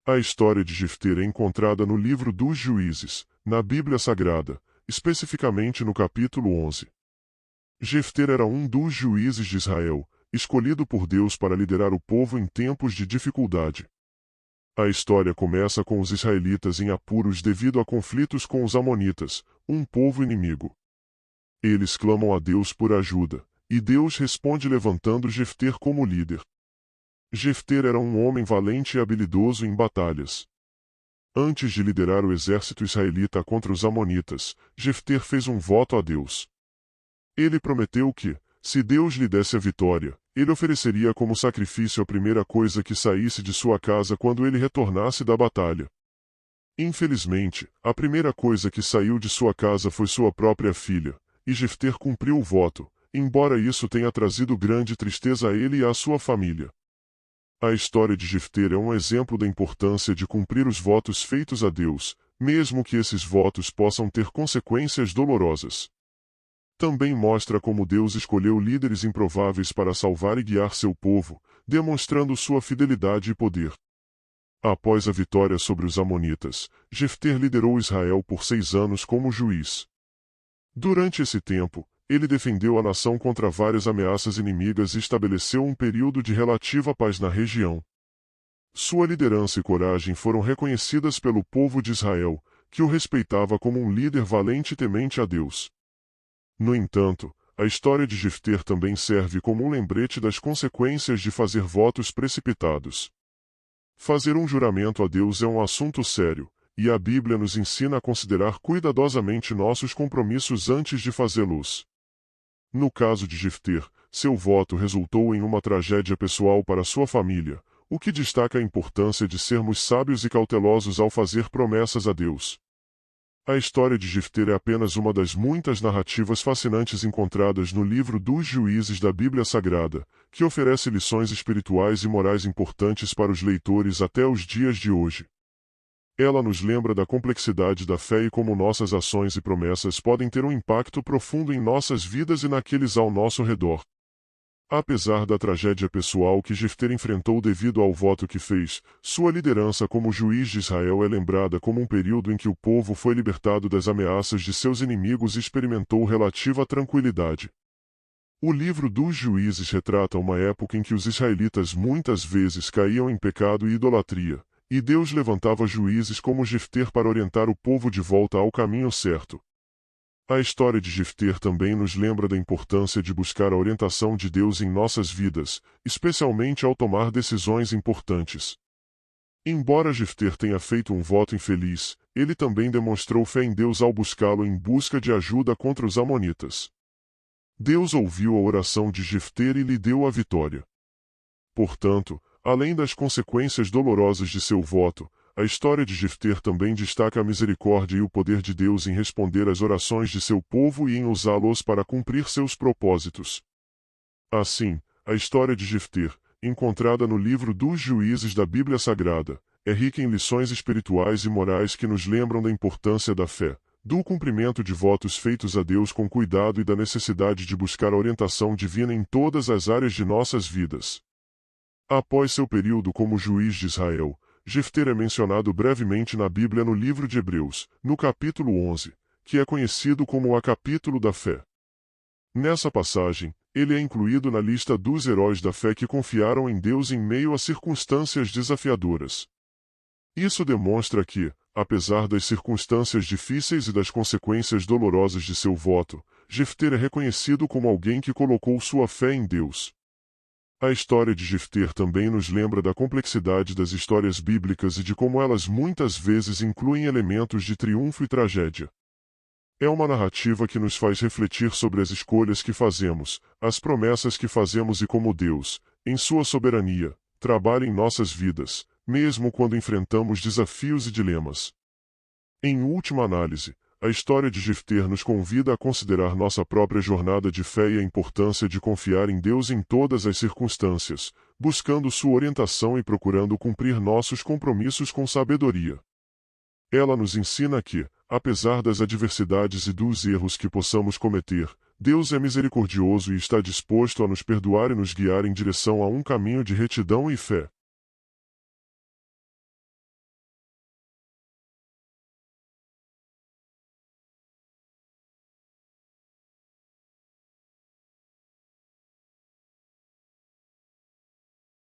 A história de Jefter é encontrada no livro dos Juízes, na Bíblia Sagrada, especificamente no capítulo 11. Jefter era um dos juízes de Israel, escolhido por Deus para liderar o povo em tempos de dificuldade. A história começa com os israelitas em apuros devido a conflitos com os amonitas, um povo inimigo. Eles clamam a Deus por ajuda, e Deus responde levantando Jefter como líder. Jefter era um homem valente e habilidoso em batalhas. Antes de liderar o exército israelita contra os amonitas, Jefter fez um voto a Deus. Ele prometeu que, se Deus lhe desse a vitória, ele ofereceria como sacrifício a primeira coisa que saísse de sua casa quando ele retornasse da batalha. Infelizmente, a primeira coisa que saiu de sua casa foi sua própria filha, e Jefter cumpriu o voto, embora isso tenha trazido grande tristeza a ele e à sua família. A história de Jefter é um exemplo da importância de cumprir os votos feitos a Deus, mesmo que esses votos possam ter consequências dolorosas. Também mostra como Deus escolheu líderes improváveis para salvar e guiar seu povo, demonstrando sua fidelidade e poder. Após a vitória sobre os amonitas, Jefter liderou Israel por 6 anos como juiz. Durante esse tempo, ele defendeu a nação contra várias ameaças inimigas e estabeleceu um período de relativa paz na região. Sua liderança e coragem foram reconhecidas pelo povo de Israel, que o respeitava como um líder valente e temente a Deus. No entanto, a história de Jefter também serve como um lembrete das consequências de fazer votos precipitados. Fazer um juramento a Deus é um assunto sério, e a Bíblia nos ensina a considerar cuidadosamente nossos compromissos antes de fazê-los. No caso de Jefter, seu voto resultou em uma tragédia pessoal para sua família, o que destaca a importância de sermos sábios e cautelosos ao fazer promessas a Deus. A história de Jefter é apenas uma das muitas narrativas fascinantes encontradas no livro dos Juízes da Bíblia Sagrada, que oferece lições espirituais e morais importantes para os leitores até os dias de hoje. Ela nos lembra da complexidade da fé e como nossas ações e promessas podem ter um impacto profundo em nossas vidas e naqueles ao nosso redor. Apesar da tragédia pessoal que Jefter enfrentou devido ao voto que fez, sua liderança como juiz de Israel é lembrada como um período em que o povo foi libertado das ameaças de seus inimigos e experimentou relativa tranquilidade. O livro dos Juízes retrata uma época em que os israelitas muitas vezes caíam em pecado e idolatria, e Deus levantava juízes como Jefter para orientar o povo de volta ao caminho certo. A história de Jefter também nos lembra da importância de buscar a orientação de Deus em nossas vidas, especialmente ao tomar decisões importantes. Embora Jefter tenha feito um voto infeliz, ele também demonstrou fé em Deus ao buscá-lo em busca de ajuda contra os amonitas. Deus ouviu a oração de Jefter e lhe deu a vitória. Portanto, além das consequências dolorosas de seu voto, a história de Jefter também destaca a misericórdia e o poder de Deus em responder às orações de seu povo e em usá-los para cumprir seus propósitos. Assim, a história de Jefter, encontrada no livro dos Juízes da Bíblia Sagrada, é rica em lições espirituais e morais que nos lembram da importância da fé, do cumprimento de votos feitos a Deus com cuidado e da necessidade de buscar a orientação divina em todas as áreas de nossas vidas. Após seu período como juiz de Israel, Jefter é mencionado brevemente na Bíblia no livro de Hebreus, no capítulo 11, que é conhecido como a capítulo da fé. Nessa passagem, ele é incluído na lista dos heróis da fé que confiaram em Deus em meio a circunstâncias desafiadoras. Isso demonstra que, apesar das circunstâncias difíceis e das consequências dolorosas de seu voto, Jefter é reconhecido como alguém que colocou sua fé em Deus. A história de Jefter também nos lembra da complexidade das histórias bíblicas e de como elas muitas vezes incluem elementos de triunfo e tragédia. É uma narrativa que nos faz refletir sobre as escolhas que fazemos, as promessas que fazemos e como Deus, em sua soberania, trabalha em nossas vidas, mesmo quando enfrentamos desafios e dilemas. Em última análise, a história de Jefter nos convida a considerar nossa própria jornada de fé e a importância de confiar em Deus em todas as circunstâncias, buscando sua orientação e procurando cumprir nossos compromissos com sabedoria. Ela nos ensina que, apesar das adversidades e dos erros que possamos cometer, Deus é misericordioso e está disposto a nos perdoar e nos guiar em direção a um caminho de retidão e fé.